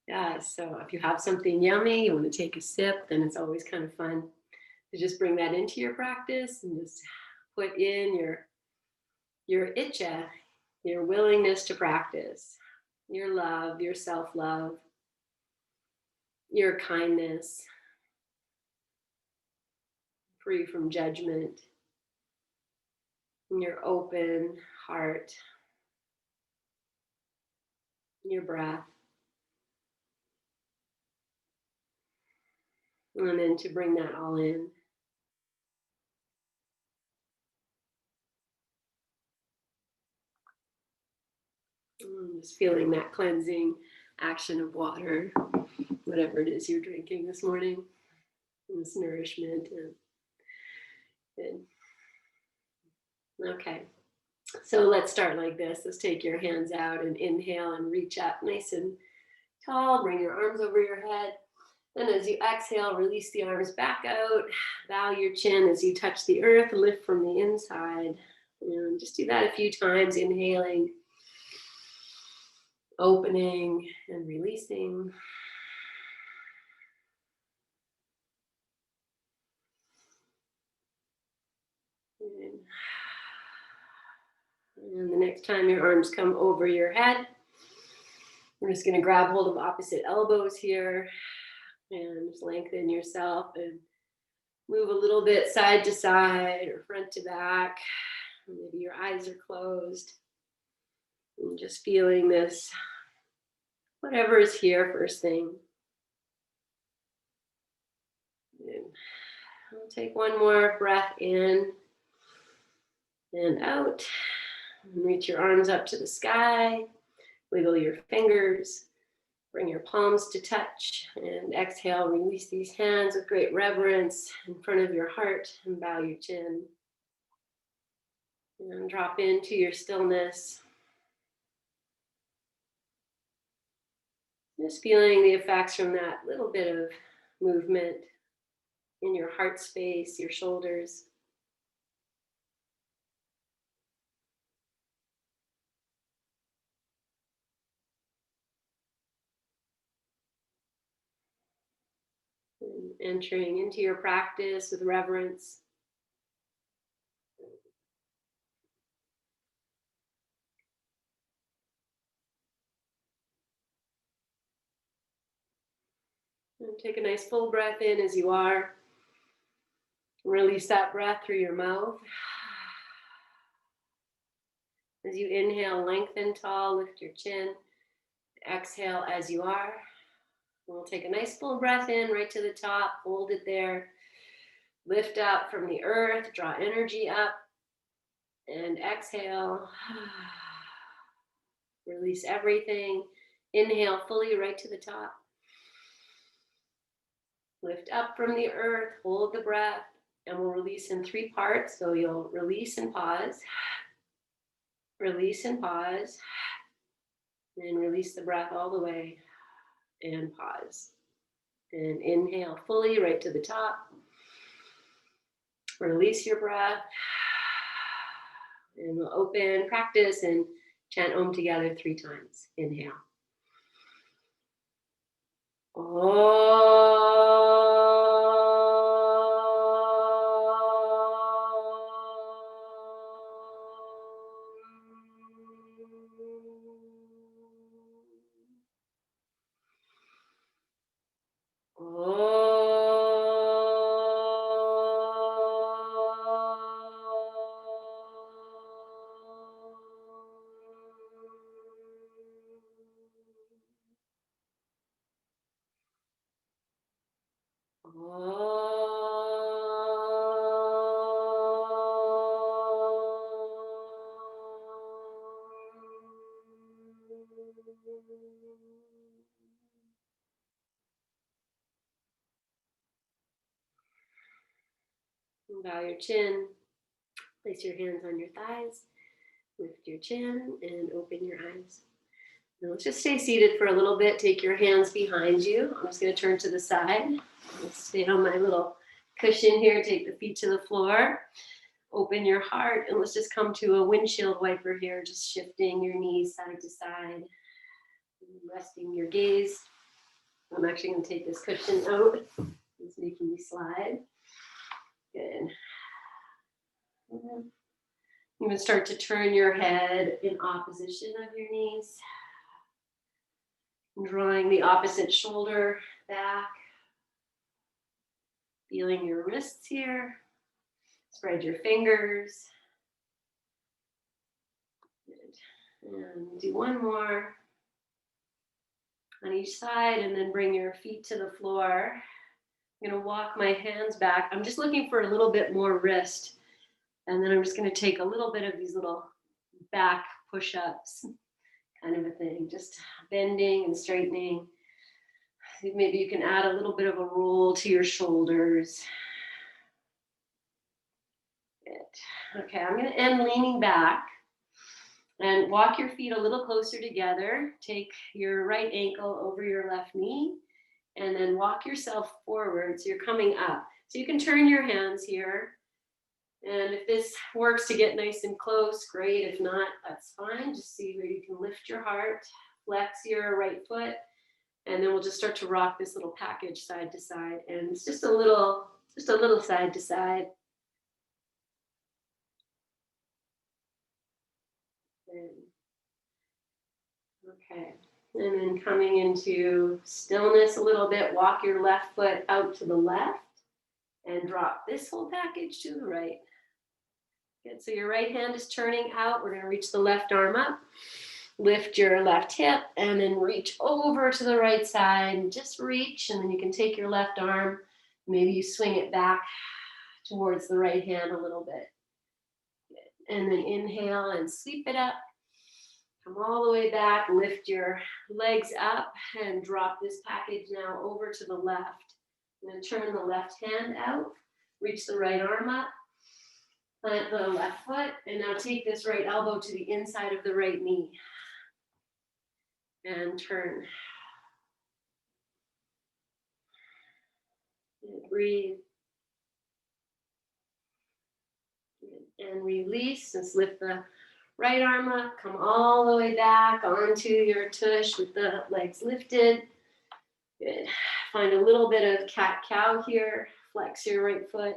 Yeah, so if you have something yummy, you want to take a sip, then it's always kind of fun to just bring that into your practice and just put in your itcha, your willingness to practice, your love, your self-love, your kindness, free from judgment, your open heart, your breath. And then to bring that all in. Just feeling that cleansing action of water, whatever it is you're drinking this morning, and this nourishment. Good. Okay, so let's start like this. Let's take your hands out and inhale and reach up nice and tall. Bring your arms over your head. Then as you exhale, release the arms back out. Bow your chin as you touch the earth. Lift from the inside. And just do that a few times, inhaling, opening, and releasing. And the next time your arms come over your head, we're just going to grab hold of opposite elbows here and just lengthen yourself and move a little bit side to side or front to back. Maybe your eyes are closed. And just feeling this, whatever is here first thing. And I'll take one more breath in and out. And reach your arms up to the sky. Wiggle your fingers. Bring your palms to touch. And exhale, release these hands with great reverence in front of your heart and bow your chin. And drop into your stillness. Just feeling the effects from that little bit of movement in your heart space, your shoulders. And entering into your practice with reverence. And take a nice full breath in as you are. Release that breath through your mouth. As you inhale, lengthen tall, lift your chin. Exhale as you are. We'll take a nice full breath in right to the top, hold it there. Lift up from the earth, draw energy up, and exhale. Release everything. Inhale fully right to the top. Lift up from the earth, hold the breath, and we'll release in 3 parts. So you'll release and pause, release and pause, and release the breath all the way, and pause. And inhale fully right to the top. Release your breath. And we'll open, practice, and chant Om together 3 times. Inhale. Bow your chin, place your hands on your thighs, lift your chin, and open your eyes. Now let's just stay seated for a little bit. Take your hands behind you. I'm just going to turn to the side. Let's stay on my little cushion here. Take the feet to the floor. Open your heart, and let's just come to a windshield wiper here, just shifting your knees side to side, resting your gaze I'm actually going to take this cushion out. It's making me slide. Good. You can start to turn your head in opposition of your knees. Drawing the opposite shoulder back. Feeling your wrists here. Spread your fingers. Good. And do one more on each side, and then bring your feet to the floor. I'm going to walk my hands back. I'm just looking for a little bit more wrist. And then I'm just going to take a little bit of these little back push-ups, kind of a thing. Just bending and straightening. Maybe you can add a little bit of a roll to your shoulders. Good. Okay, I'm going to end leaning back. And walk your feet a little closer together. Take your right ankle over your left knee. And then walk yourself forward. So you're coming up. So you can turn your hands here. And if this works to get nice and close, great. If not, that's fine. Just see where you can lift your heart, flex your right foot, and then we'll just start to rock this little package side to side. And it's just a little side to side. Okay. And then coming into stillness a little bit, walk your left foot out to the left and drop this whole package to the right. Good, so your right hand is turning out. We're gonna reach the left arm up, lift your left hip, and then reach over to the right side. Just reach, and then you can take your left arm, maybe you swing it back towards the right hand a little bit. Good. And then inhale and sweep it up. Come all the way back, lift your legs up, and drop this package now over to the left. I'm gonna turn the left hand out, reach the right arm up, plant the left foot, and now take this right elbow to the inside of the right knee. And turn. And breathe. And release. Just lift the right arm up, come all the way back onto your tush with the legs lifted. Good. Find a little bit of cat-cow here. Flex your right foot.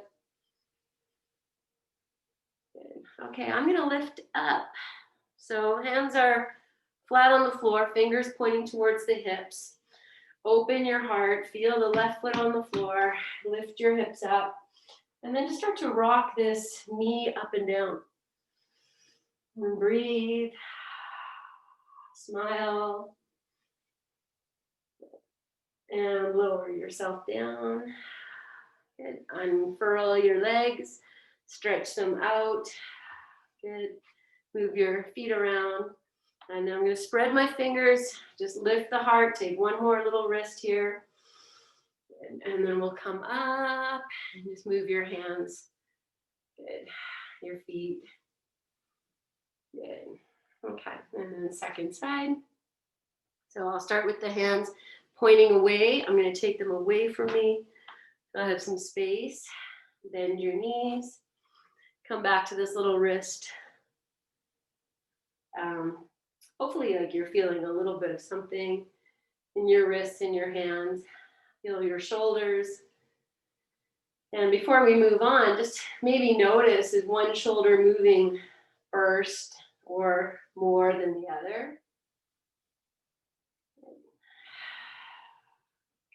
Good. Okay, I'm gonna lift up. So hands are flat on the floor, fingers pointing towards the hips. Open your heart, feel the left foot on the floor, lift your hips up, and then just start to rock this knee up and down. And breathe, smile, and lower yourself down. Good. Unfurl your legs, stretch them out. Good. Move your feet around. And now I'm going to spread my fingers, just lift the heart, take one more little wrist here. And then we'll come up and just move your hands. Good. Your feet. Good. Okay. And then the second side. So I'll start with the hands pointing away. I'm going to take them away from me. So I have some space. Bend your knees. Come back to this little wrist. Hopefully like you're feeling a little bit of something in your wrists, in your hands. Feel your shoulders. And before we move on, just maybe notice, is one shoulder moving first or more than the other?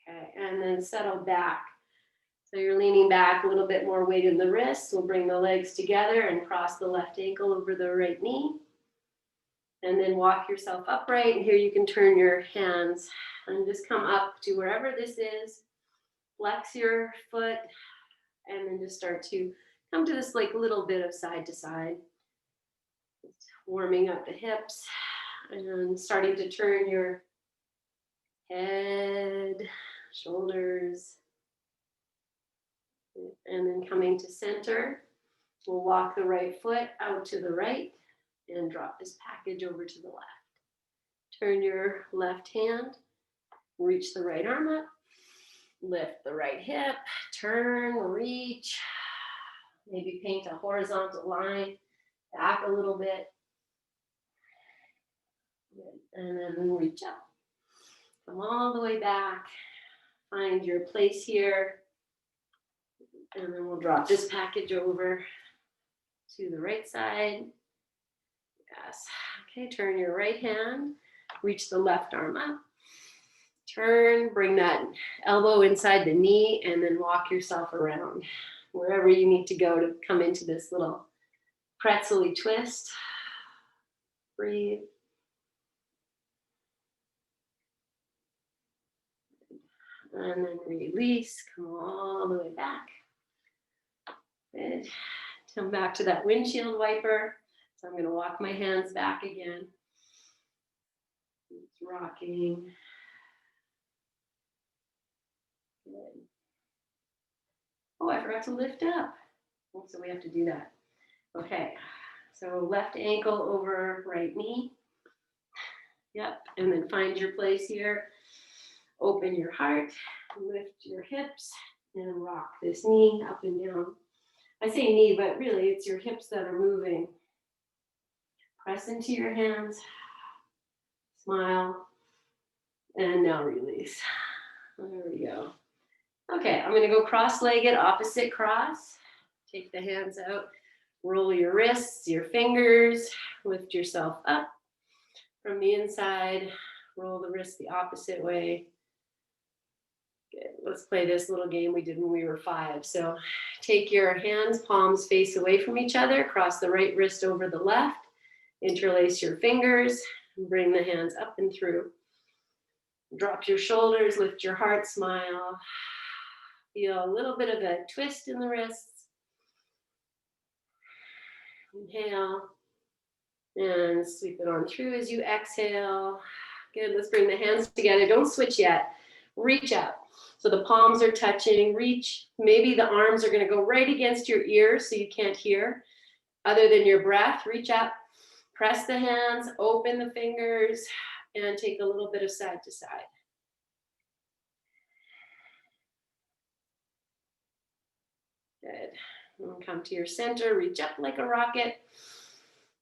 Okay, and then settle back. So you're leaning back, a little bit more weight in the wrists. We'll bring the legs together and cross the left ankle over the right knee. And then walk yourself upright. And here you can turn your hands and just come up to wherever this is. Flex your foot. And then just start to come to this like little bit of side to side. Just warming up the hips and starting to turn your head, shoulders. And then coming to center. We'll walk the right foot out to the right and drop this package over to the left. Turn your left hand, reach the right arm up, lift the right hip, turn, reach, maybe paint a horizontal line, back a little bit, and then reach up. Come all the way back. Find your place here. And then we'll drop this package over to the right side. Yes. Okay, turn your right hand. Reach the left arm up. Turn, bring that elbow inside the knee, and then walk yourself around wherever you need to go to come into this little pretzel-y twist. Breathe. And then release, come all the way back. Good. Come back to that windshield wiper. So I'm going to walk my hands back again. It's rocking. Good. Oh, I forgot to lift up. So we have to do that. Okay. So left ankle over right knee. Yep. And then find your place here. Open your heart. Lift your hips and rock this knee up and down. I say knee, but really it's your hips that are moving. Press into your hands. Smile. And now release. There we go. Okay, I'm going to go cross-legged, opposite cross. Take the hands out. Roll your wrists, your fingers. Lift yourself up from the inside. Roll the wrists the opposite way. Good. Let's play this little game we did when we were 5. So take your hands, palms face away from each other. Cross the right wrist over the left. Interlace your fingers. Bring the hands up and through. Drop your shoulders, lift your heart, smile. Feel a little bit of a twist in the wrists. Inhale. And sweep it on through as you exhale. Good, let's bring the hands together. Don't switch yet. Reach up. So the palms are touching. Reach. Maybe the arms are going to go right against your ears so you can't hear. Other than your breath, reach up. Press the hands, open the fingers, and take a little bit of side to side. Good. And come to your center, reach up like a rocket.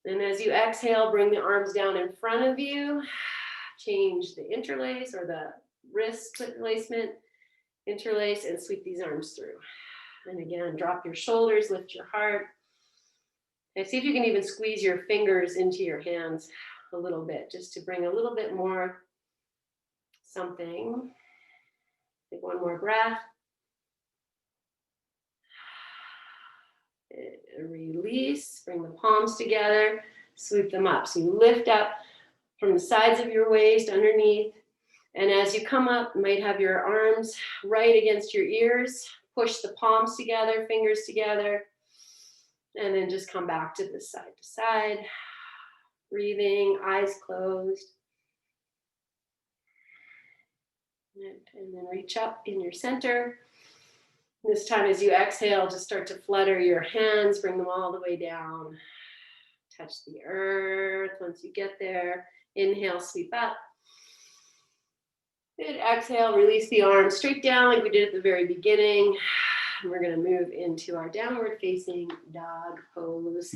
And as you exhale, bring the arms down in front of you. Change the interlace or the wrist placement. Interlace and sweep these arms through. And again, drop your shoulders, lift your heart. And see if you can even squeeze your fingers into your hands a little bit, just to bring a little bit more something. Take one more breath. Release, bring the palms together, sweep them up. So you lift up from the sides of your waist, underneath. And as you come up, you might have your arms right against your ears. Push the palms together, fingers together. And then just come back to this side to side. Breathing, eyes closed. And then reach up in your center. This time as you exhale, just start to flutter your hands, bring them all the way down. Touch the earth. Once you get there, inhale, sweep up. Good, exhale, release the arms straight down like we did at the very beginning. We're going to move into our downward facing dog pose.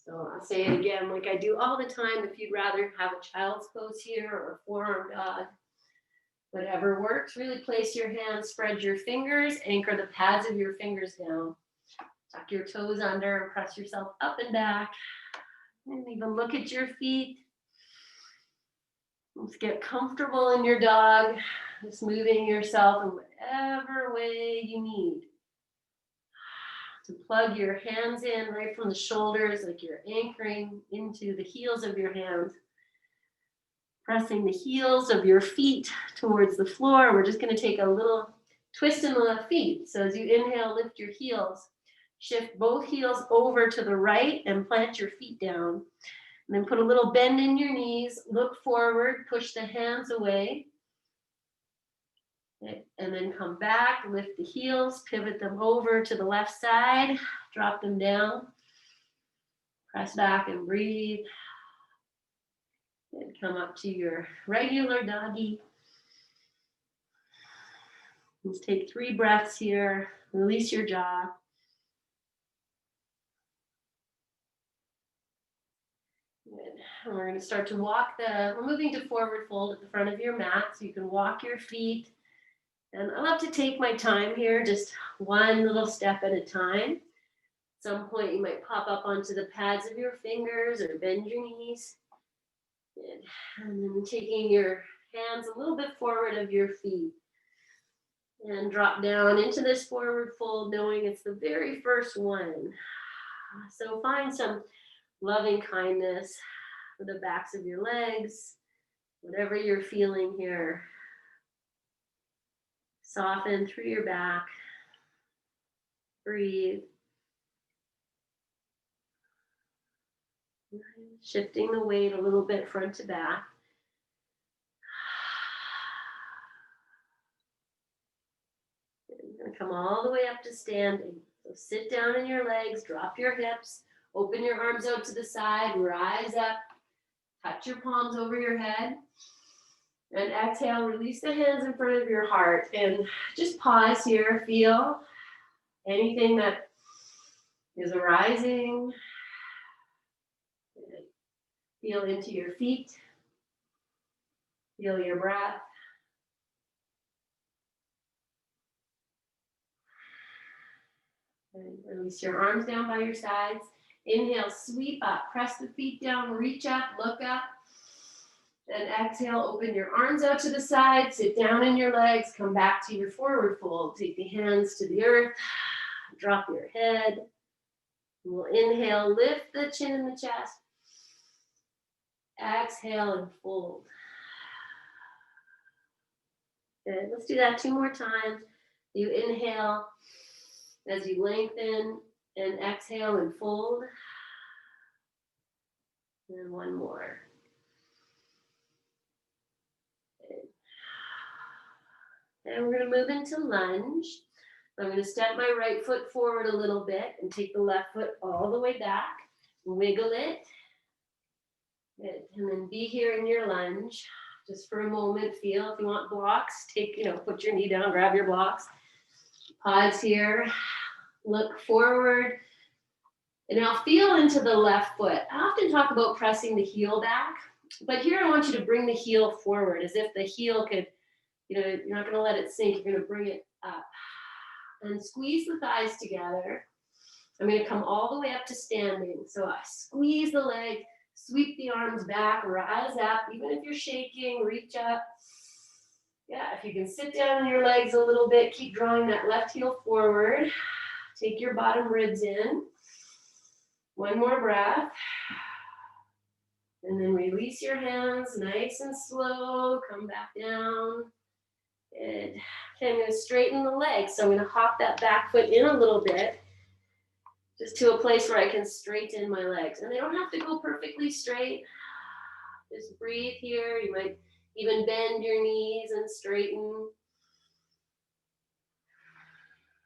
So I'll say it again like I do all the time. If you'd rather have a child's pose here or a forearm dog, whatever works, really place your hands, spread your fingers, anchor the pads of your fingers down. Tuck your toes under and press yourself up and back. And even look at your feet. Let's get comfortable in your dog. Just moving yourself in whatever way you need. To plug your hands in right from the shoulders, like you're anchoring into the heels of your hands. Pressing the heels of your feet towards the floor. We're just going to take a little twist in the feet. So as you inhale, lift your heels. Shift both heels over to the right and plant your feet down. And then put a little bend in your knees. Look forward, push the hands away. And then come back, lift the heels, pivot them over to the left side. Drop them down. Press back and breathe. And come up to your regular doggy. Let's take 3 breaths here. Release your jaw. Good. And we're going to start to walk we're moving to forward fold at the front of your mat, so you can walk your feet. And I love to take my time here, just one little step at a time. At some point, you might pop up onto the pads of your fingers or bend your knees. And then taking your hands a little bit forward of your feet. And drop down into this forward fold, knowing it's the very first one. So find some loving kindness for the backs of your legs, whatever you're feeling here. Soften through your back. Breathe. Shifting the weight a little bit front to back. You're going to come all the way up to standing. So sit down in your legs, drop your hips, open your arms out to the side, rise up, touch your palms over your head, and exhale, release the hands in front of your heart, and just pause here, feel anything that is arising, feel into your feet, feel your breath. And release your arms down by your sides. Inhale, sweep up, press the feet down, reach up, look up. And exhale, open your arms out to the side, sit down in your legs, come back to your forward fold. Take the hands to the earth, drop your head. We'll inhale, lift the chin and the chest. Exhale and fold. Good, let's do that 2 more times. You inhale as you lengthen, and exhale and fold. And 1 more. And we're going to move into lunge. I'm going to step my right foot forward a little bit and take the left foot all the way back. Wiggle it. Good. And then be here in your lunge. Just for a moment, feel if you want blocks, put your knee down, grab your blocks. Pause here. Look forward. And now feel into the left foot. I often talk about pressing the heel back, but here I want you to bring the heel forward as if the heel could, you're not going to let it sink. You're going to bring it up. And squeeze the thighs together. I'm going to come all the way up to standing. So I squeeze the leg, sweep the arms back, rise up. Even if you're shaking, reach up. Yeah, if you can sit down on your legs a little bit, keep drawing that left heel forward. Take your bottom ribs in. 1 more breath. And then release your hands nice and slow. Come back down. Good. Okay, I'm going to straighten the legs. So I'm going to hop that back foot in a little bit, just to a place where I can straighten my legs. And they don't have to go perfectly straight. Just breathe here. You might even bend your knees and straighten.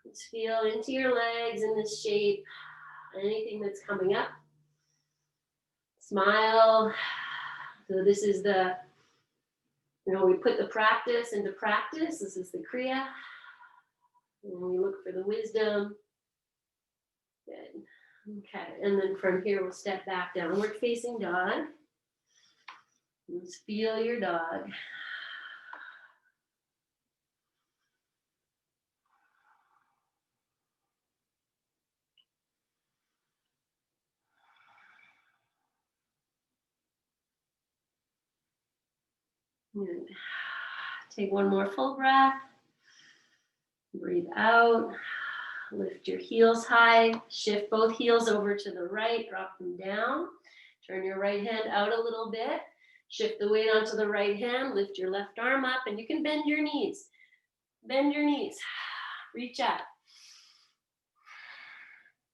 Just feel into your legs in this shape. Anything that's coming up. Smile. So this is we put the practice into practice. This is the Kriya. And we look for the wisdom. Good. Okay, and then from here we'll step back, downward facing dog. Just feel your dog. And take 1 more full breath. Breathe out. Lift your heels high. Shift both heels over to the right. Drop them down. Turn your right hand out a little bit. Shift the weight onto the right hand. Lift your left arm up, and you can bend your knees. Bend your knees. Reach up.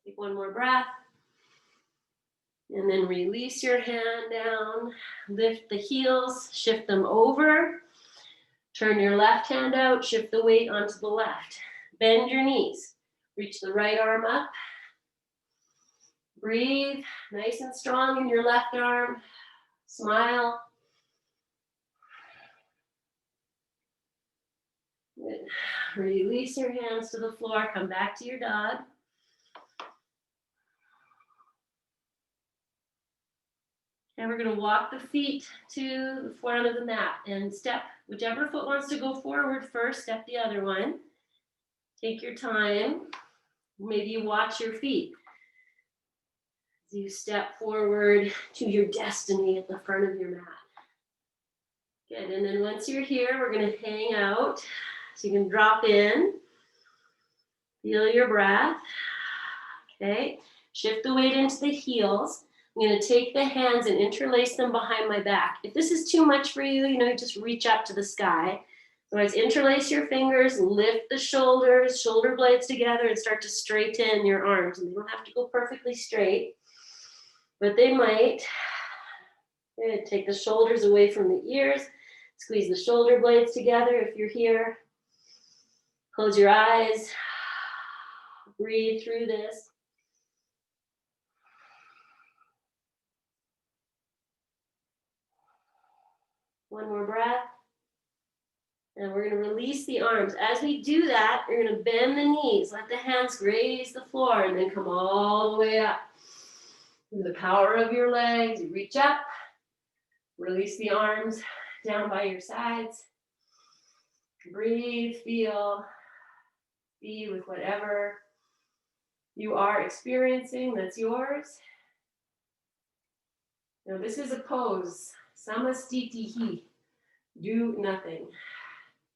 Take 1 more breath. And then release your hand down. Lift the heels. Shift them over. Turn your left hand out. Shift the weight onto the left. Bend your knees. Reach the right arm up. Breathe. Nice and strong in your left arm. Smile. Good. Release your hands to the floor. Come back to your dog. And we're going to walk the feet to the front of the mat and step, whichever foot wants to go forward first, step the other one. Take your time. Maybe you watch your feet as you step forward to your destiny at the front of your mat. Good, and then once you're here, we're going to hang out. So you can drop in, feel your breath. Okay, shift the weight into the heels. I'm going to take the hands and interlace them behind my back. If this is too much for you, you just reach up to the sky. Otherwise, interlace your fingers, lift the shoulders, shoulder blades together, and start to straighten your arms. And they don't have to go perfectly straight, but they might. Good. Take the shoulders away from the ears. Squeeze the shoulder blades together if you're here. Close your eyes. Breathe through this. One more breath. And we're going to release the arms. As we do that, you're going to bend the knees. Let the hands graze the floor and then come all the way up. Through the power of your legs, you reach up. Release the arms down by your sides. Breathe, feel, be with whatever you are experiencing that's yours. Now this is a pose. Samastitihi. Do nothing.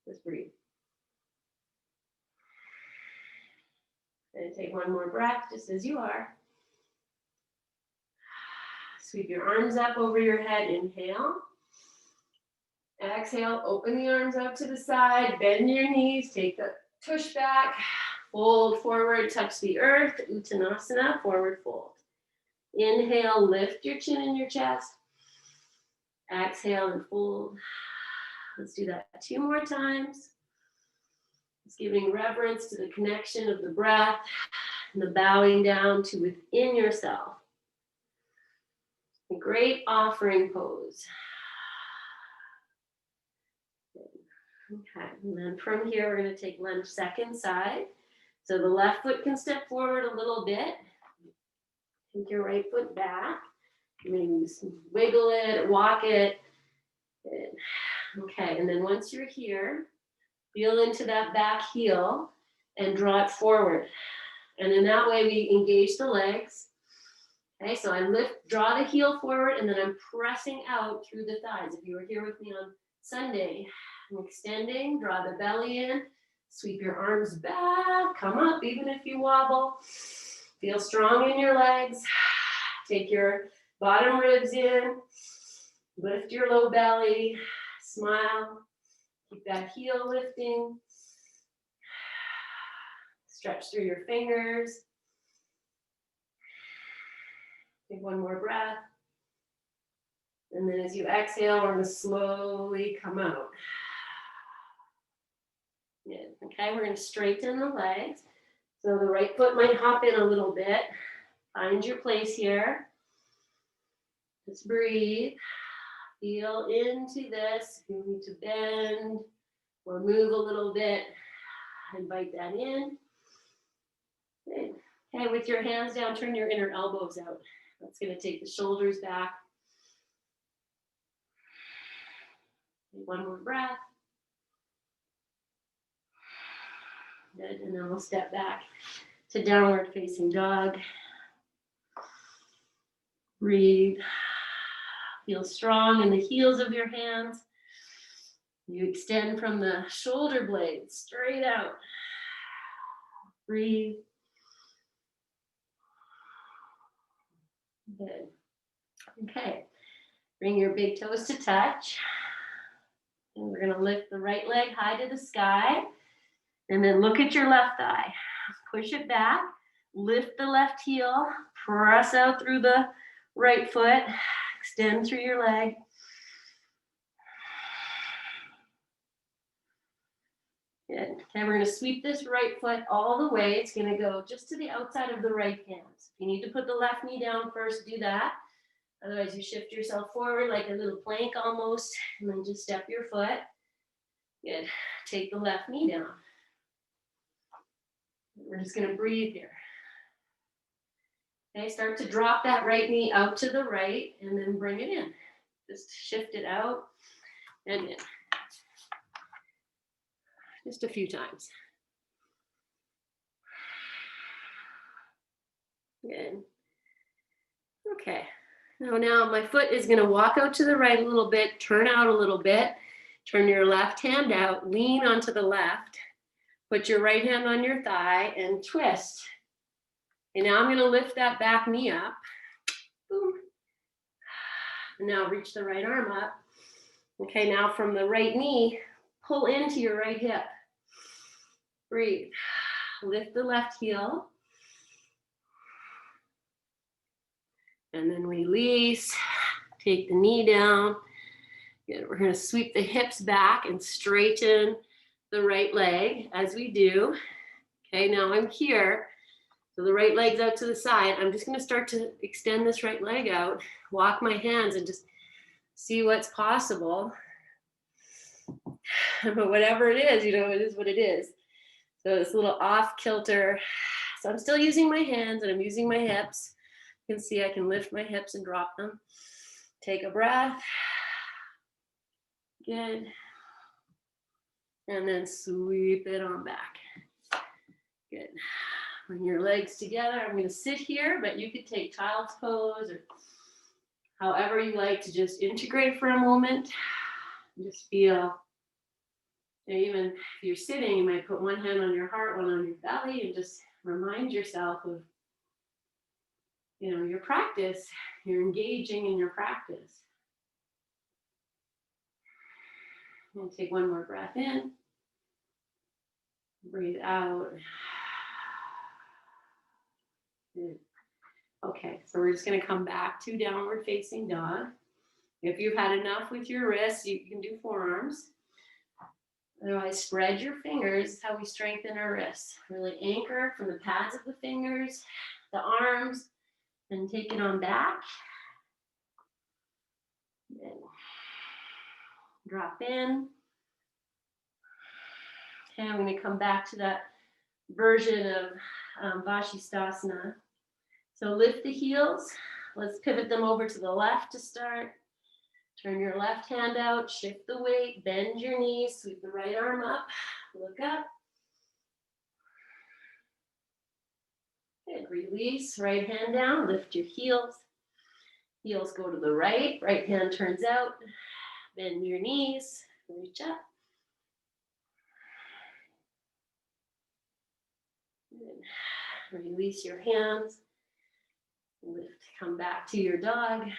Just breathe. And take one more breath just as you are. Sweep your arms up over your head. Inhale. Exhale, open the arms up to the side. Bend your knees. Take the tush back. Fold forward, touch the earth. Uttanasana, forward fold. Inhale, lift your chin in your chest. Exhale and fold. Let's do that 2 more times. It's giving reverence to the connection of the breath and the bowing down to within yourself. A great offering pose. Okay, and then from here, we're going to take lunge second side. So the left foot can step forward a little bit. Take your right foot back. Maybe wiggle it, walk it. Good. Okay, and then once you're here, feel into that back heel and draw it forward. And in that way, we engage the legs. Okay, so I draw the heel forward, and then I'm pressing out through the thighs. If you were here with me on Sunday, I'm extending, draw the belly in, sweep your arms back, come up, even if you wobble. Feel strong in your legs. Take your bottom ribs in, lift your low belly, smile, keep that heel lifting. Stretch through your fingers. Take one more breath. And then as you exhale, we're going to slowly come out. Good. Okay, we're going to straighten the legs. So the right foot might hop in a little bit. Find your place here. Just breathe. Feel into this. If you need to bend or move a little bit, invite that in. Good. Okay, with your hands down, turn your inner elbows out. That's going to take the shoulders back. One more breath. Good, and then we'll step back to downward facing dog. Breathe. Feel strong in the heels of your hands. You extend from the shoulder blades straight out. Breathe. Good. Okay. Bring your big toes to touch. And we're going to lift the right leg high to the sky. And then look at your left thigh. Push it back. Lift the left heel. Press out through the right foot. Extend through your leg. Good. Okay, we're going to sweep this right foot all the way. It's going to go just to the outside of the right hand. If you need to put the left knee down first, do that. Otherwise, you shift yourself forward like a little plank almost, and then just step your foot. Good. Take the left knee down. We're just going to breathe here. Okay, start to drop that right knee out to the right and then bring it in. Just shift it out and in. Just a few times. Good. Okay. Now my foot is going to walk out to the right a little bit, turn out a little bit, turn your left hand out, lean onto the left, put your right hand on your thigh and twist. And now I'm going to lift that back knee up. Boom. And now reach the right arm up. Okay, now from the right knee, pull into your right hip. Breathe. Lift the left heel. And then release. Take the knee down. Good. We're going to sweep the hips back and straighten the right leg as we do. Okay, now I'm here. So the right leg's out to the side. I'm just going to start to extend this right leg out, walk my hands and just see what's possible. But whatever it is, it is what it is. So it's a little off kilter. So I'm still using my hands and I'm using my hips. You can see I can lift my hips and drop them. Take a breath. Good. And then sweep it on back. Good. Bring your legs together. I'm going to sit here, but you could take child's pose or however you like to just integrate for a moment. Just feel, even if you're sitting, you might put one hand on your heart, one on your belly, and just remind yourself of, your practice. You're engaging in your practice. And take one more breath in. Breathe out. Good. Okay, so we're just going to come back to downward facing dog. If you've had enough with your wrists, you can do forearms. Otherwise, spread your fingers. This is how we strengthen our wrists. Really anchor from the pads of the fingers, the arms, and take it on back. Then drop in. Okay, I'm going to come back to that version of Vashisthasana. So lift the heels. Let's pivot them over to the left to start. Turn your left hand out, shift the weight, bend your knees, sweep the right arm up, look up. Good, release, right hand down, lift your heels. Heels go to the right, right hand turns out, bend your knees, reach up. Good. Release your hands. Lift, come back to your dog.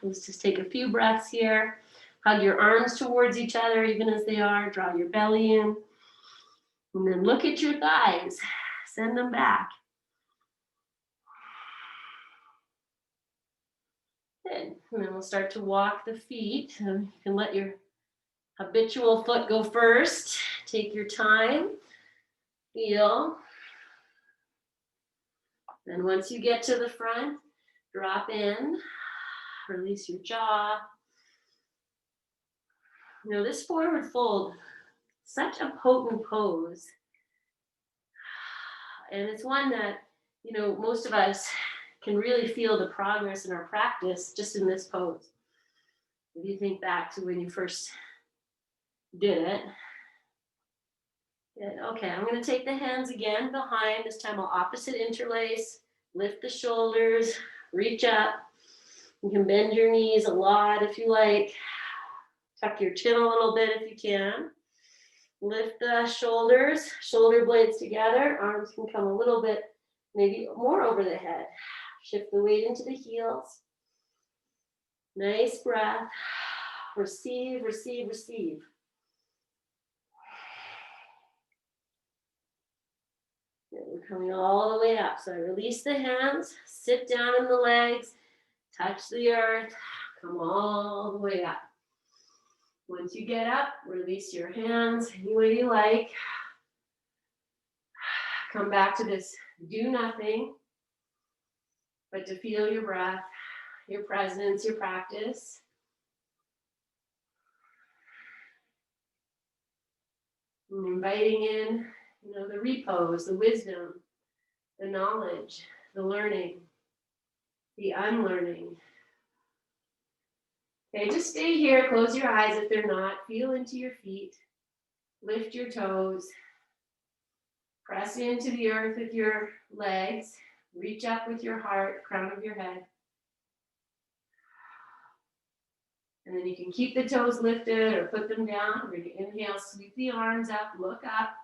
Let's just take a few breaths here. Hug your arms towards each other, even as they are. Draw your belly in. And then look at your thighs. Send them back. Good. And then we'll start to walk the feet. So you can let your habitual foot go first. Take your time. Feel. Then once you get to the front, drop in. Release your jaw. This forward fold, such a potent pose. And it's one that, most of us can really feel the progress in our practice just in this pose. If you think back to when you first did it. Good. Okay, I'm going to take the hands again behind. This time I'll opposite interlace. Lift the shoulders, reach up. You can bend your knees a lot if you like. Tuck your chin a little bit if you can. Lift the shoulders, shoulder blades together. Arms can come a little bit, maybe more over the head. Shift the weight into the heels. Nice breath. Receive, receive, receive. Good. We're coming all the way up. So I release the hands, sit down in the legs, touch the earth, come all the way up. Once you get up, release your hands any way you like. Come back to this do nothing, but to feel your breath, your presence, your practice. And inviting in, the repose, the wisdom, the knowledge, the learning, the unlearning. Okay, just stay here. Close your eyes if they're not. Feel into your feet. Lift your toes. Press into the earth with your legs. Reach up with your heart, crown of your head. And then you can keep the toes lifted or put them down. We're going to inhale, sweep the arms up, look up.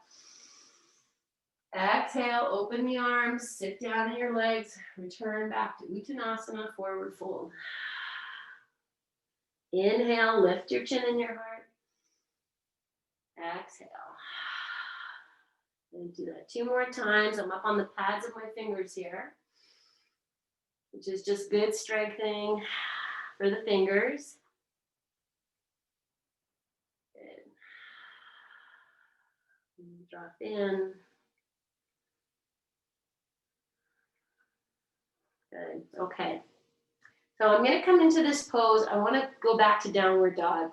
Exhale, open the arms, sit down in your legs, return back to Uttanasana, forward fold. Inhale, lift your chin and your heart. Exhale. And do that 2 more times. I'm up on the pads of my fingers here, which is just good strengthening for the fingers. Good. And drop in. Good. Okay. So I'm going to come into this pose. I want to go back to downward dog.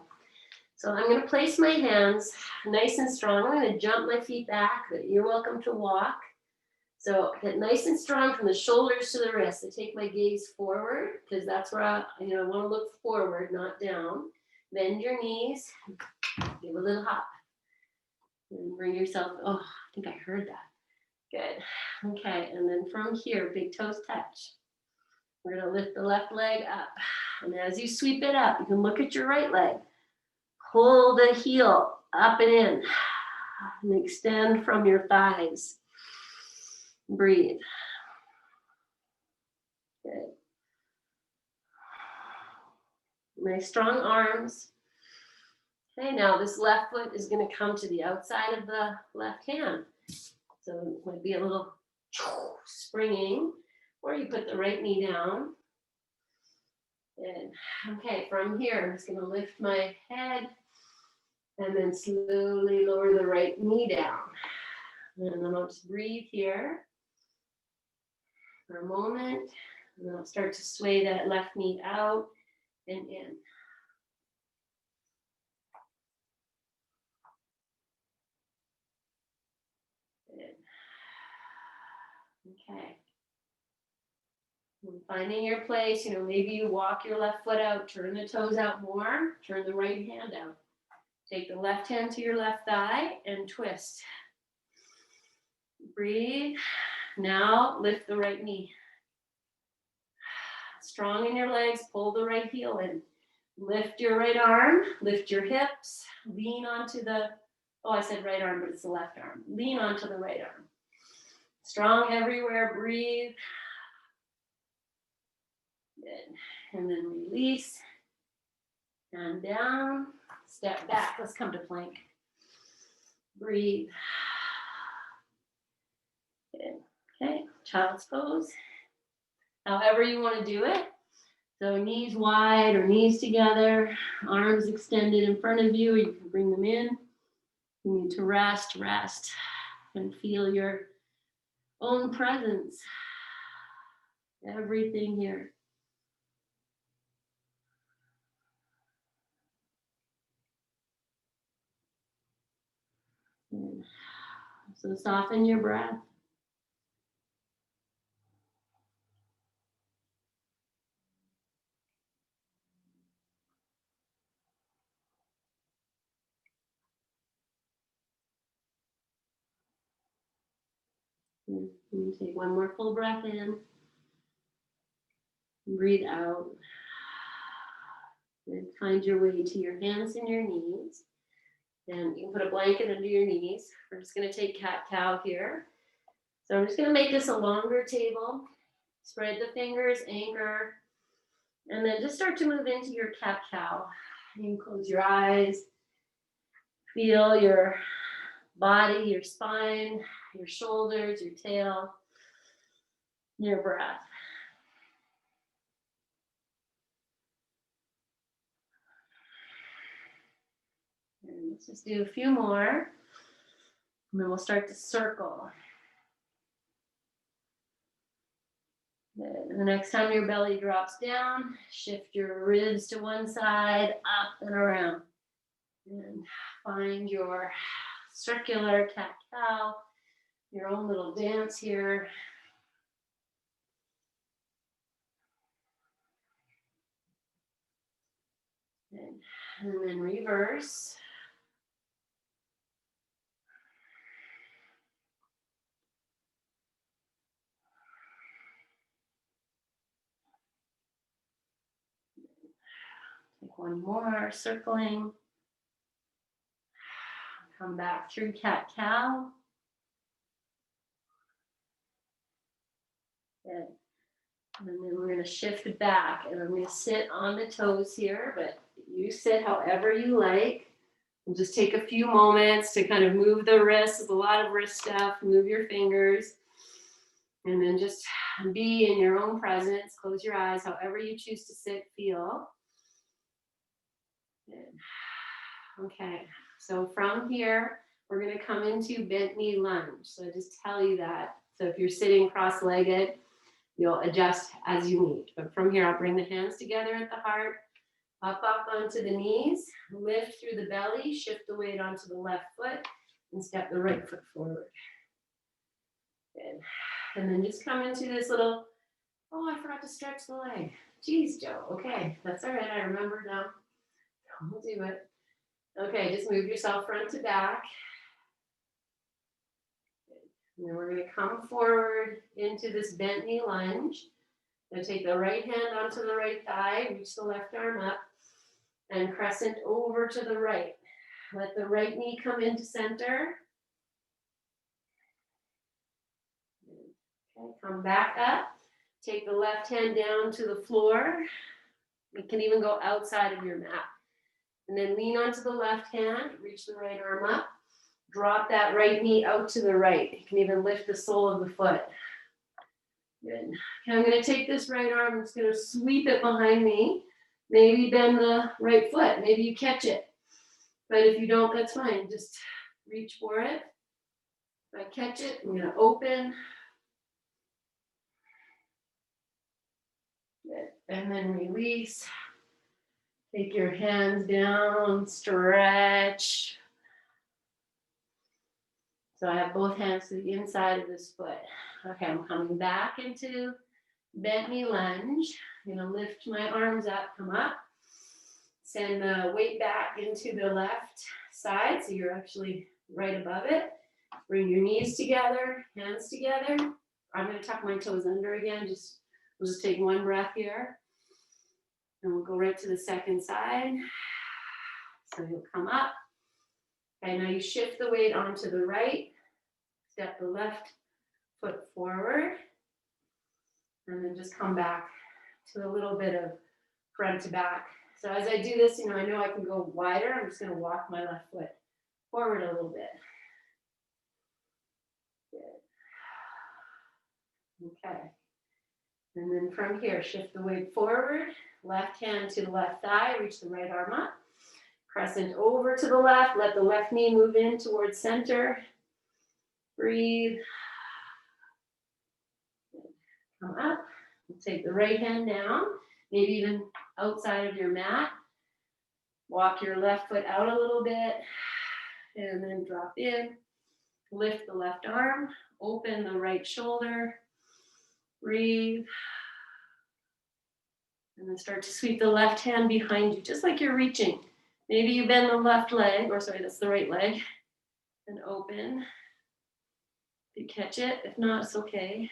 So I'm going to place my hands nice and strong. I'm going to jump my feet back. You're welcome to walk. So get nice and strong from the shoulders to the wrists. I take my gaze forward because that's where I want to look forward, not down. Bend your knees. Give a little hop. And bring yourself, oh, I think I heard that. Good. Okay, and then from here, big toes touch. We're going to lift the left leg up. And as you sweep it up, you can look at your right leg. Pull the heel up and in. And extend from your thighs. Breathe. Good. Nice strong arms. Okay, now this left foot is going to come to the outside of the left hand. So it might be a little springing, or you put the right knee down. Good. Okay, from here, I'm just going to lift my head and then slowly lower the right knee down. And then I'll just breathe here for a moment. And then I'll start to sway that left knee out and in. Good. Okay. And finding your place, maybe you walk your left foot out, turn the toes out more, turn the right hand out. Take the left hand to your left thigh and twist. Breathe. Now lift the right knee. Strong in your legs, pull the right heel in. Lift your right arm, lift your hips, lean onto the, I said right arm, but it's the left arm. Lean onto the right arm. Strong everywhere, breathe. Good. And then release. And down, step back. Let's come to plank. Breathe. Good. Okay, child's pose. However you want to do it. So knees wide or knees together, arms extended in front of you, or you can bring them in. You need to rest, and feel your own presence. Everything here. So soften your breath. And take one more full breath in. Breathe out. And find your way to your hands and your knees. And you can put a blanket under your knees. We're just going to take cat-cow here. So I'm just going to make this a longer table. Spread the fingers, anchor, and then just start to move into your cat-cow. You can close your eyes. Feel your body, your spine, your shoulders, your tail, your breath. And let's just do a few more. And then we'll start to circle. Good. And the next time your belly drops down, shift your ribs to one side, up and around. And find your circular cat-cow, your own little dance here. And then reverse. Take one more, circling. Come back through cat-cow. Good. And then we're going to shift back, and I'm going to sit on the toes here, but you sit however you like. We'll just take a few moments to kind of move the wrists. There's a lot of wrist stuff. Move your fingers. And then just be in your own presence. Close your eyes, however you choose to sit, feel. Good. Okay, so from here, we're going to come into bent knee lunge. So I just tell you that. So if you're sitting cross-legged, you'll adjust as you need. But from here, I'll bring the hands together at the heart, up onto the knees, lift through the belly, shift the weight onto the left foot, and step the right foot forward. Good. And then just come into this little, oh, I forgot to stretch the leg. Geez, Joe. Okay, that's all right. I remember now. I'll do it. Okay, just move yourself front to back. And then we're going to come forward into this bent knee lunge. Going to take the right hand onto the right thigh, reach the left arm up, and crescent over to the right. Let the right knee come into center. Okay, come back up. Take the left hand down to the floor. You can even go outside of your mat. And then lean onto the left hand, reach the right arm up. Drop that right knee out to the right. You can even lift the sole of the foot. Good. Okay, I'm going to take this right arm, I'm just going to sweep it behind me. Maybe bend the right foot. Maybe you catch it. But if you don't, that's fine. Just reach for it. If I catch it, I'm going to open. Good. And then release. Take your hands down, stretch. So I have both hands to the inside of this foot. Okay, I'm coming back into bent knee lunge. I'm going to lift my arms up, come up. Send the weight back into the left side, so you're actually right above it. Bring your knees together, hands together. I'm going to tuck my toes under again. We'll just take one breath here. And we'll go right to the second side. So you'll come up. Okay, now you shift the weight onto the right. Step the left foot forward. And then just come back to a little bit of front to back. So as I do this, I know I can go wider. I'm just going to walk my left foot forward a little bit. Good. Okay. And then from here, shift the weight forward. Left hand to the left thigh. Reach the right arm up. Crescent over to the left. Let the left knee move in towards center. Breathe. Come up. Take the right hand down. Maybe even outside of your mat. Walk your left foot out a little bit. And then drop in. Lift the left arm. Open the right shoulder. Breathe. And then start to sweep the left hand behind you, just like you're reaching. Maybe you bend the left leg, or sorry, that's the right leg. And open. If you catch it, if not, it's okay.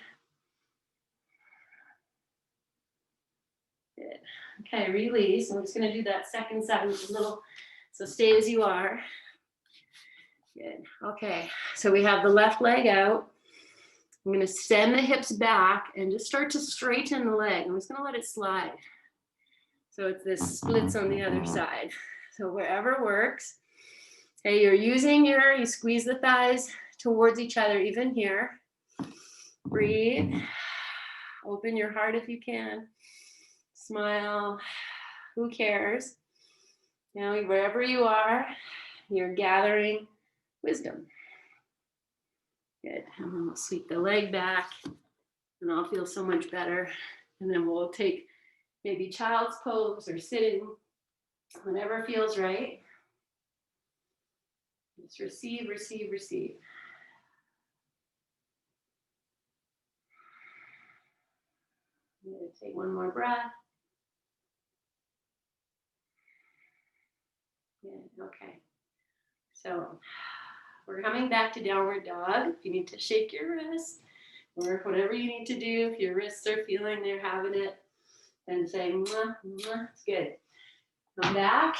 Good. Okay, release. I'm just going to do that second side with a little, so stay as you are. Good. Okay, so we have the left leg out. I'm going to send the hips back and just start to straighten the leg. I'm just going to let it slide. So it's this splits on the other side. So wherever works. Okay, you squeeze the thighs towards each other, even here. Breathe. Open your heart if you can. Smile. Who cares? Wherever you are, you're gathering wisdom. Good. And then we'll sweep the leg back, and I'll feel so much better. And then we'll take maybe child's pose or sitting, whatever feels right. Just receive, receive, receive. I'm going to take one more breath. Yeah, okay. So we're coming back to downward dog. If you need to shake your wrist or whatever you need to do, if your wrists are feeling they're having it, then say, mwah, mwah, it's good. Come back,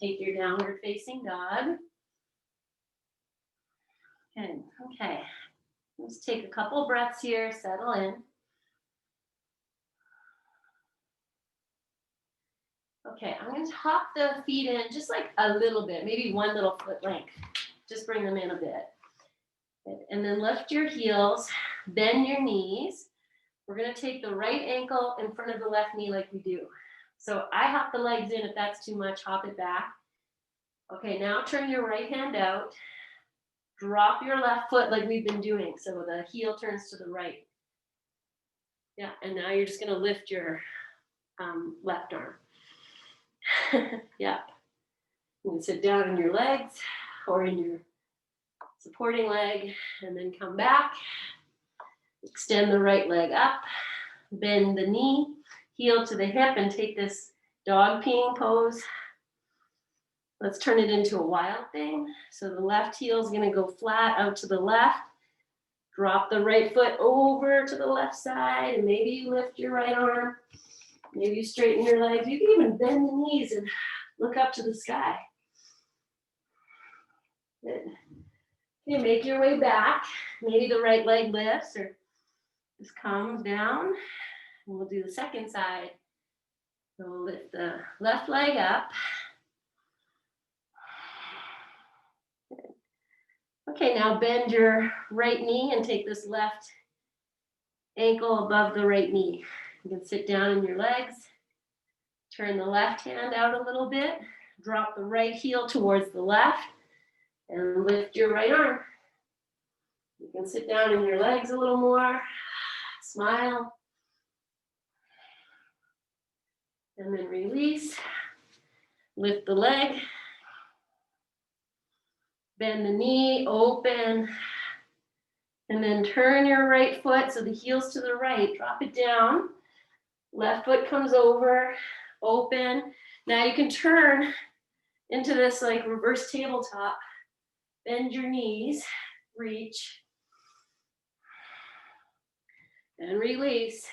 take your downward facing dog. Good, okay. Let's take a couple breaths here, settle in. Okay, I'm going to hop the feet in just like a little bit, maybe one little foot length. Just bring them in a bit. And then lift your heels, bend your knees. We're going to take the right ankle in front of the left knee like we do. So I hop the legs in. If that's too much, hop it back. Okay, now turn your right hand out. Drop your left foot like we've been doing. So the heel turns to the right. Yeah, and now you're just going to lift your left arm. Yeah. You can sit down in your legs or in your supporting leg and then come back. Extend the right leg up. Bend the knee, heel to the hip, and take this dog peeing pose. Let's turn it into a wild thing. So the left heel is going to go flat out to the left. Drop the right foot over to the left side, and maybe you lift your right arm. Maybe you straighten your legs. You can even bend the knees and look up to the sky. Good. Okay, make your way back. Maybe the right leg lifts or just comes down. And we'll do the second side. So we'll lift the left leg up. Okay, now bend your right knee and take this left ankle above the right knee. You can sit down in your legs. Turn the left hand out a little bit. Drop the right heel towards the left and lift your right arm. You can sit down in your legs a little more. Smile. And then release. Lift the leg. Bend the knee, open. And then turn your right foot so the heel's to the right. Drop it down. Left foot comes over, open. Now you can turn into this like reverse tabletop. Bend your knees, reach. And release.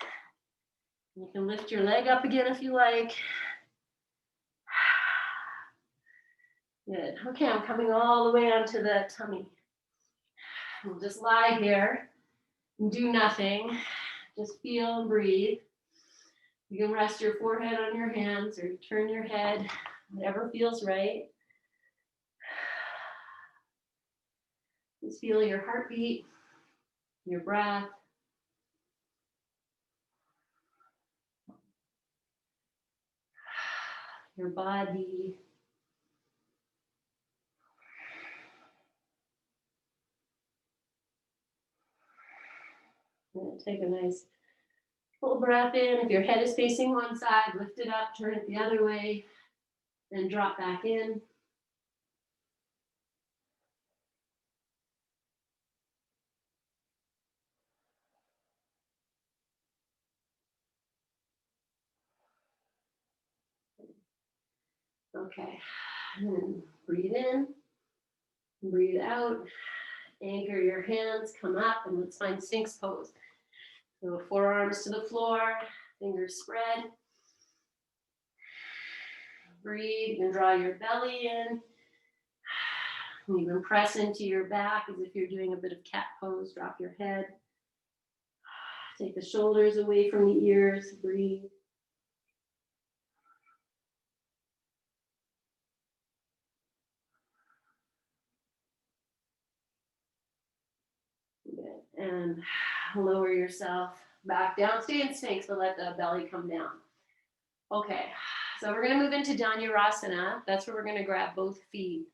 You can lift your leg up again if you like. Good. Okay, I'm coming all the way onto the tummy. We'll just lie here and do nothing. Just feel and breathe. You can rest your forehead on your hands or turn your head, whatever feels right. Just feel your heartbeat, your breath. Your body. Take a nice full breath in. If your head is facing one side, lift it up, turn it the other way, then drop back in. Okay, and then breathe in, breathe out, anchor your hands, come up, and let's find Sphinx pose. So forearms to the floor, fingers spread. Breathe, you can draw your belly in. You can press into your back as if you're doing a bit of cat pose, drop your head. Take the shoulders away from the ears, breathe. Good. And lower yourself back down. Stay in Sphinx, but let the belly come down. Okay, so we're going to move into Dhanurasana. That's where we're going to grab both feet.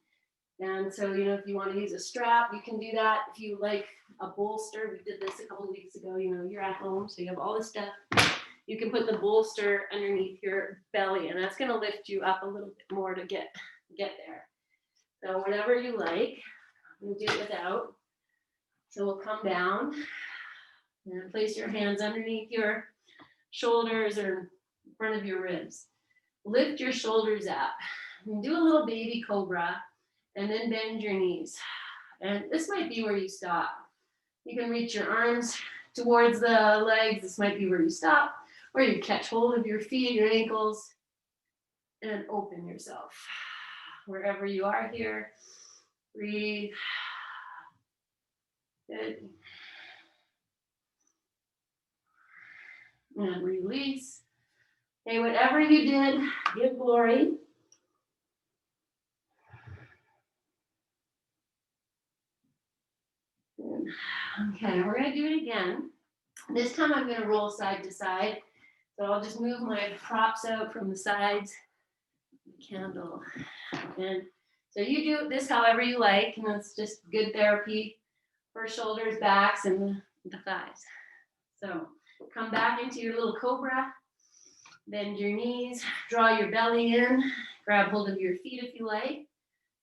And so, if you want to use a strap, you can do that. If you like a bolster, we did this a couple of weeks ago, you're at home, so you have all this stuff. You can put the bolster underneath your belly, and that's going to lift you up a little bit more to get there. So whatever you like, we'll do it without. So we'll come down and place your hands underneath your shoulders or in front of your ribs. Lift your shoulders up. do a little baby cobra, and then bend your knees. And this might be where you stop. You can reach your arms towards the legs. This might be where you stop, or you catch hold of your feet, your ankles, and open yourself. Wherever you are here, breathe. Good. And release. Okay, whatever you did, give glory. Okay, we're going to do it again. This time I'm going to roll side to side. So I'll just move my props out from the sides. The candle. And so you do this however you like, and it's just good therapy for shoulders, backs, and the thighs. So come back into your little cobra. Bend your knees, draw your belly in, grab hold of your feet if you like.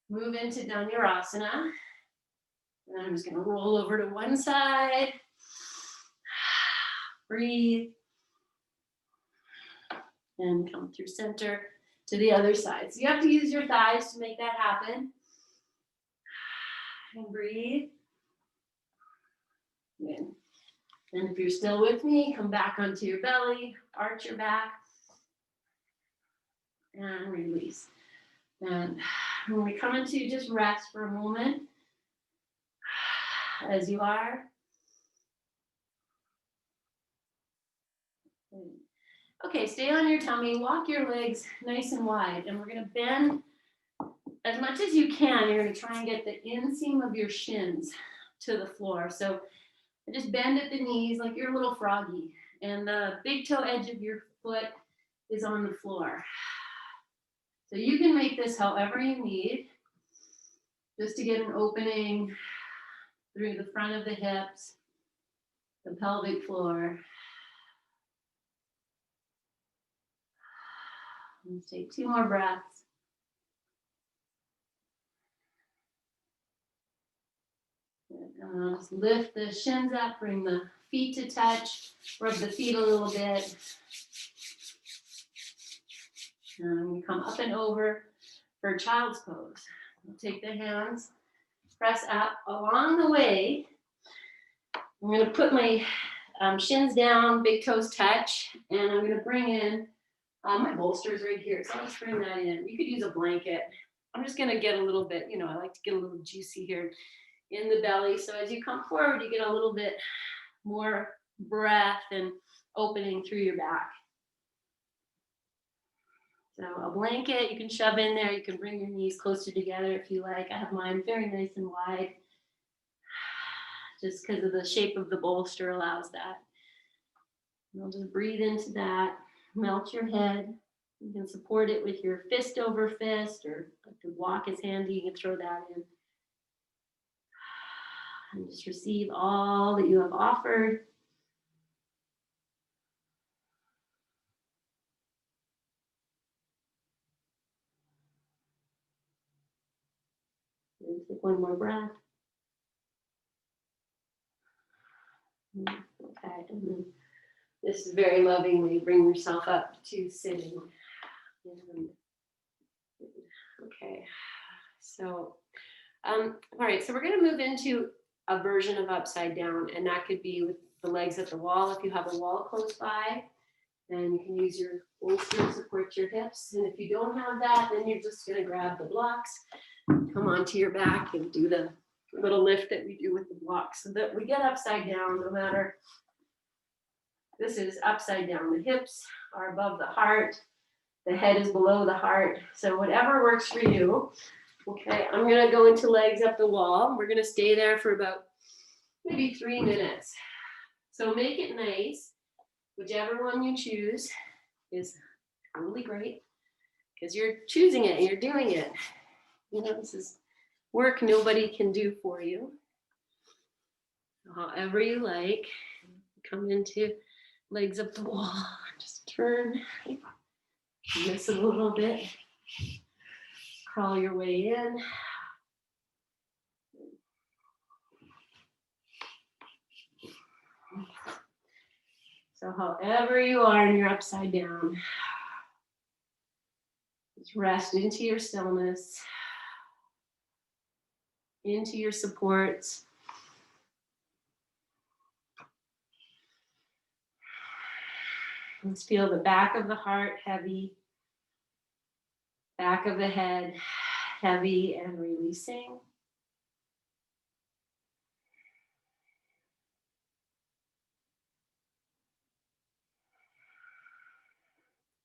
Move into Dhanurasana. And I'm just going to roll over to one side. Breathe. And come through center to the other side. So you have to use your thighs to make that happen. And breathe. Good. And if you're still with me, come back onto your belly, arch your back, and release. And when we come into just rest for a moment, as you are. Okay, stay on your tummy, walk your legs nice and wide, and we're going to bend as much as you can. You're going to try and get the inseam of your shins to the floor. So just bend at the knees like you're a little froggy, and the big toe edge of your foot is on the floor. So you can make this however you need, just to get an opening through the front of the hips, the pelvic floor. Let's take 2 more breaths. Just lift the shins up, bring the feet to touch, rub the feet a little bit. And we come up and over for child's pose. We'll take the hands, press up along the way. I'm going to put my shins down, big toes touch, and I'm going to bring in my bolsters right here. So let's bring that in. You could use a blanket. I'm just going to get a little bit, I like to get a little juicy here in the belly. So as you come forward, you get a little bit more breath and opening through your back. So a blanket you can shove in there. You can bring your knees closer together if you like. I have mine very nice and wide, just because of the shape of the bolster allows that. And I'll just breathe into that. Melt your head. You can support it with your fist over fist, or if the block is handy, you can throw that in. And just receive all that you have offered. And take one more breath. Okay, and then this is very lovingly bring yourself up to sitting. Okay, so all right, so we're going to move into a version of upside down, and that could be with the legs at the wall. If you have a wall close by, then you can use your bolster to support your hips. And if you don't have that, then you're just going to grab the blocks, come onto your back, and do the little lift that we do with the blocks, so that we get upside down no matter. This is upside down. The hips are above the heart. The head is below the heart. So whatever works for you. Okay, I'm going to go into legs up the wall. We're going to stay there for about maybe 3 minutes. So make it nice. Whichever one you choose is totally great, because you're choosing it and you're doing it. This is work nobody can do for you. However you like. Come into legs up the wall. Just turn. Miss a little bit. Crawl your way in. So however you are and you're upside down, Just rest into your stillness, into your supports. Let's feel the back of the heart heavy, back of the head heavy and releasing.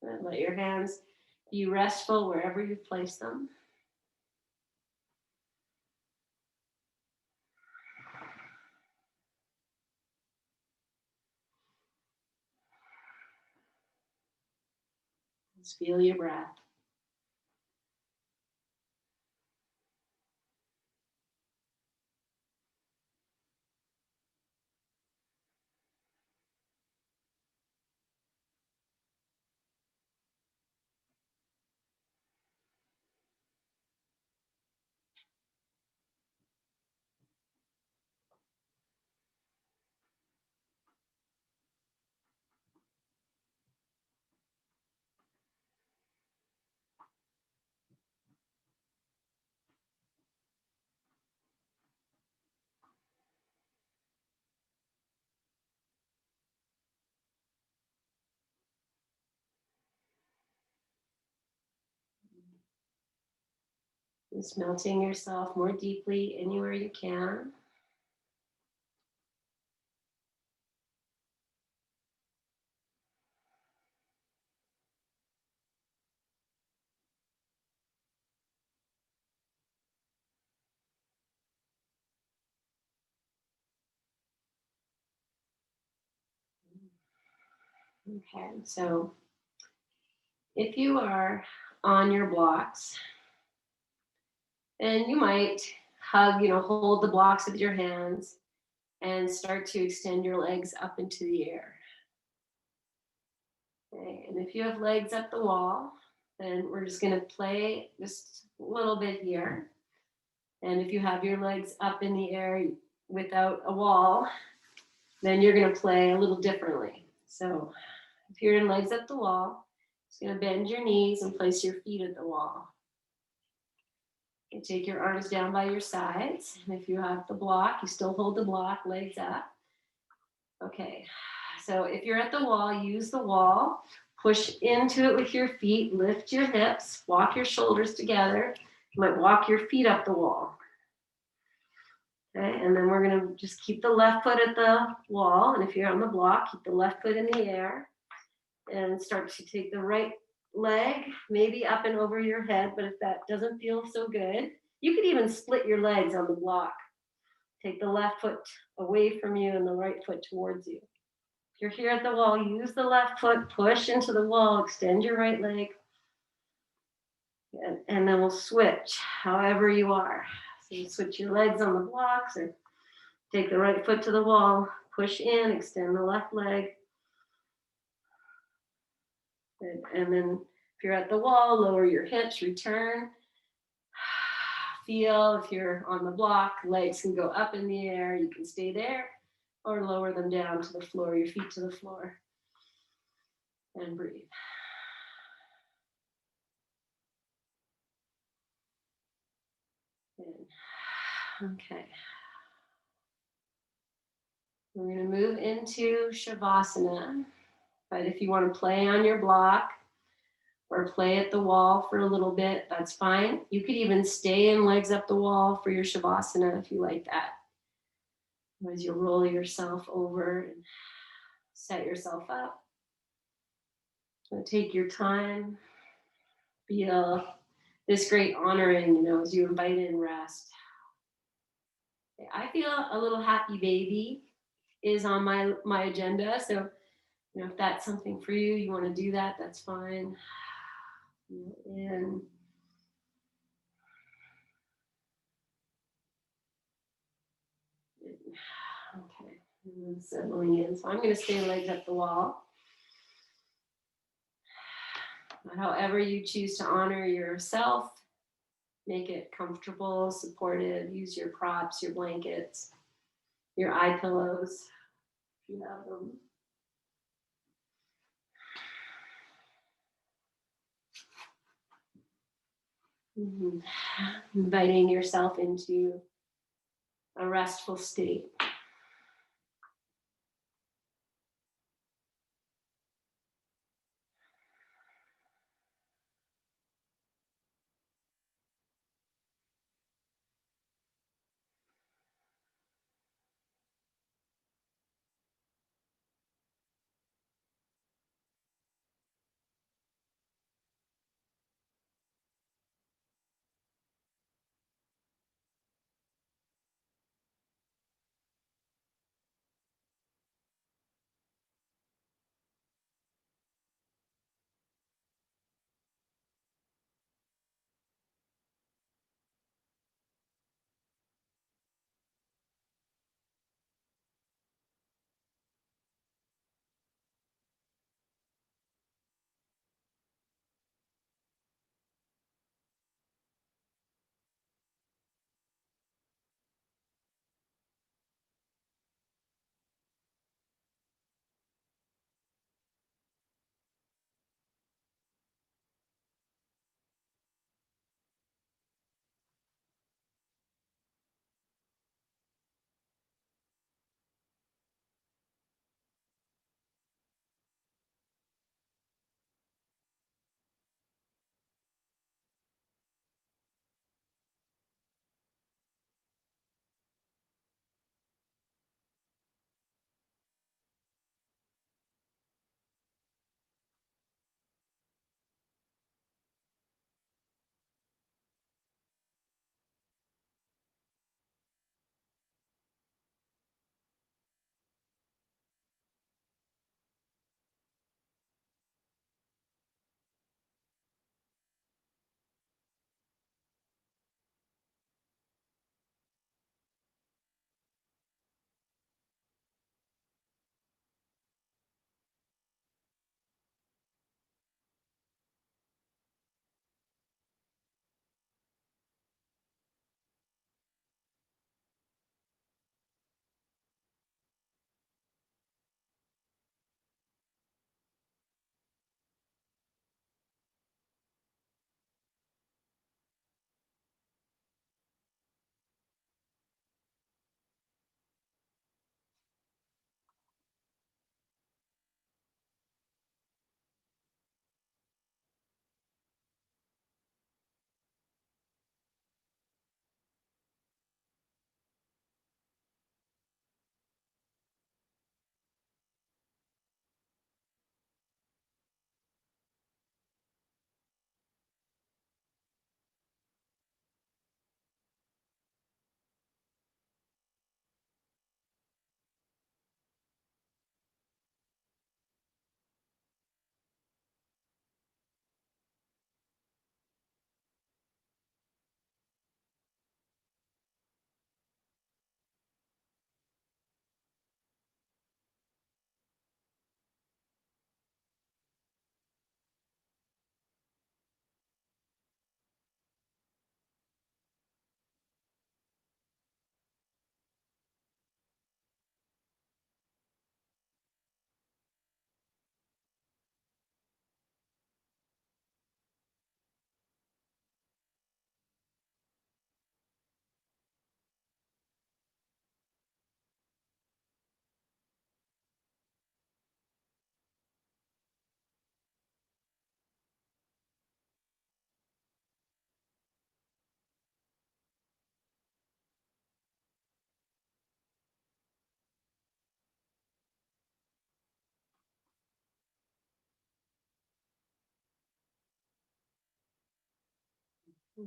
And let your hands be restful wherever you place them. Just feel your breath. Just melting yourself more deeply anywhere you can. Okay, so if you are on your blocks, and you might hug, hold the blocks with your hands and start to extend your legs up into the air. Okay, and if you have legs up the wall, then we're just going to play just a little bit here. And if you have your legs up in the air without a wall, then you're going to play a little differently. So if you're in legs up the wall, just going to bend your knees and place your feet at the wall. You take your arms down by your sides. And if you have the block, you still hold the block, legs up. Okay, so if you're at the wall, use the wall. Push into it with your feet, lift your hips, walk your shoulders together. You might walk your feet up the wall. Okay, and then we're gonna just keep the left foot at the wall. And if you're on the block, keep the left foot in the air. And start to take the right leg, maybe up and over your head, but if that doesn't feel so good, you could even split your legs on the block. Take the left foot away from you and the right foot towards you. If you're here at the wall, use the left foot, push into the wall, extend your right leg, and then we'll switch however you are. So you switch your legs on the blocks, or take the right foot to the wall, push in, extend the left leg. And then if you're at the wall, lower your hips, return. Feel if you're on the block, legs can go up in the air, you can stay there, or lower them down to the floor, your feet to the floor. And breathe. Okay. We're going to move into Shavasana. But if you want to play on your block or play at the wall for a little bit, that's fine. You could even stay in legs up the wall for your Shavasana if you like that. As you roll yourself over and set yourself up. So take your time. Feel this great honoring, as you invite in rest. I feel a little happy baby is on my agenda. So, if that's something for you, you want to do that, that's fine. And okay, and then settling in. So I'm going to stay legs up the wall. However you choose to honor yourself, make it comfortable, supportive. Use your props, your blankets, your eye pillows, if you have them. Mhm. Inviting yourself into a restful state.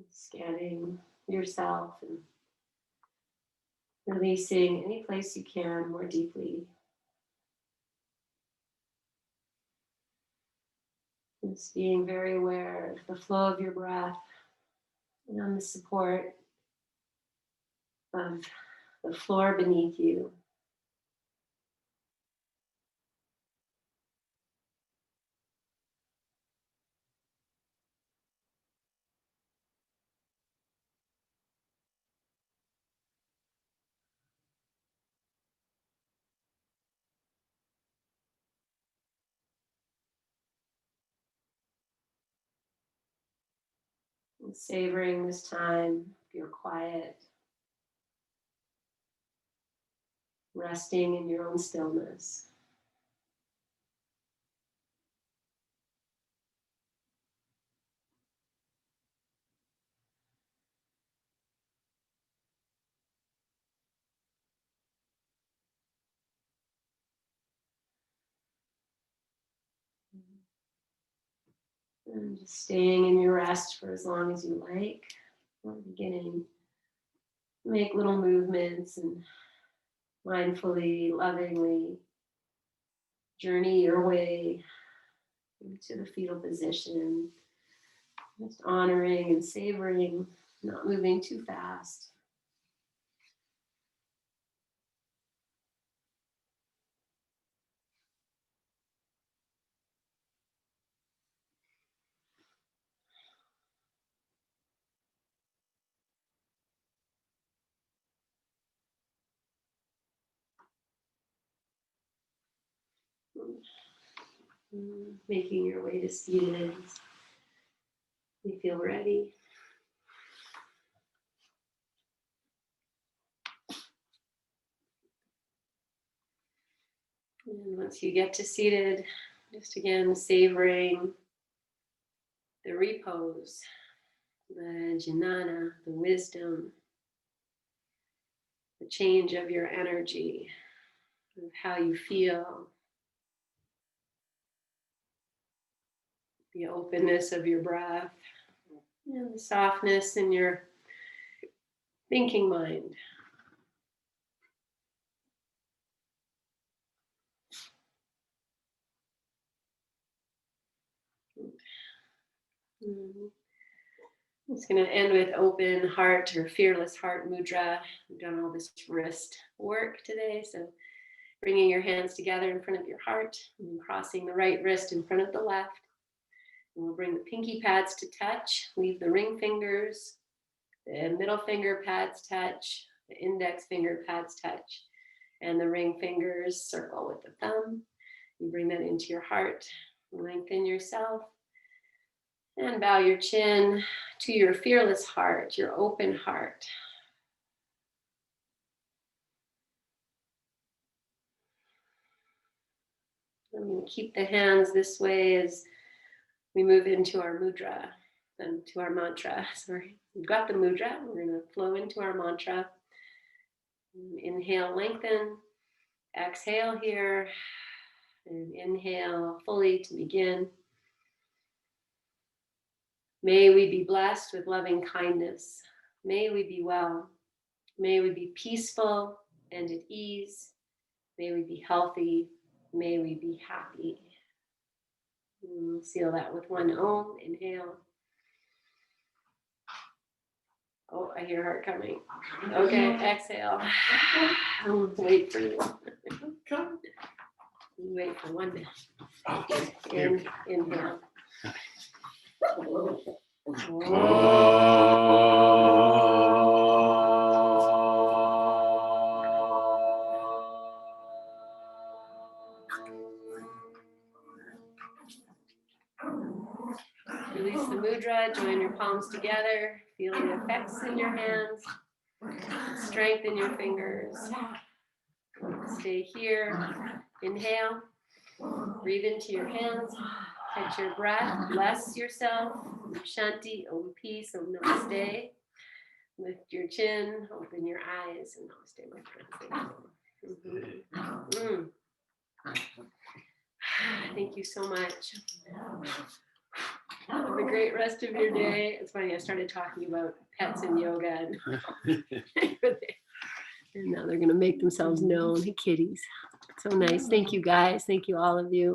Scanning yourself and releasing any place you can more deeply. Just being very aware of the flow of your breath and on the support of the floor beneath you. Savoring this time, you're quiet, resting in your own stillness. And just staying in your rest for as long as you like. Or beginning, make little movements and mindfully, lovingly journey your way into the fetal position. Just honoring and savoring, not moving too fast. Making your way to seated. You feel ready. And once you get to seated, just again savoring the repose, the jnana, the wisdom, the change of your energy, of how you feel, the openness of your breath, and the softness in your thinking mind. I'm just going to end with open heart or fearless heart mudra. We've done all this wrist work today, so bringing your hands together in front of your heart and crossing the right wrist in front of the left. And we'll bring the pinky pads to touch, leave the ring fingers, the middle finger pads touch, the index finger pads touch, and the ring fingers circle with the thumb. You bring that into your heart, lengthen yourself, and bow your chin to your fearless heart, your open heart. I'm going to keep the hands this way as we move into our mudra and to our mantra. Sorry, we've got the mudra. We're going to flow into our mantra. Inhale, lengthen. Exhale here. And inhale fully to begin. May we be blessed with loving kindness. May we be well. May we be peaceful and at ease. May we be healthy. May we be happy. And we'll seal that with one Om. Inhale. Oh, I hear heart coming. Okay, exhale. Wait for you. Wait for 1 minute. Inhale. Release the mudra, join your palms together, feel the effects in your hands, strengthen your fingers. Stay here. Inhale, breathe into your hands, catch your breath, bless yourself. Shanti, Om peace, Om namaste. Lift your chin, open your eyes, and namaste, my friends. Thank you so much. Have a great rest of your day. It's funny, I started talking about pets and yoga, and now they're going to make themselves known. Kitties. So nice. Thank you, guys. Thank you, all of you.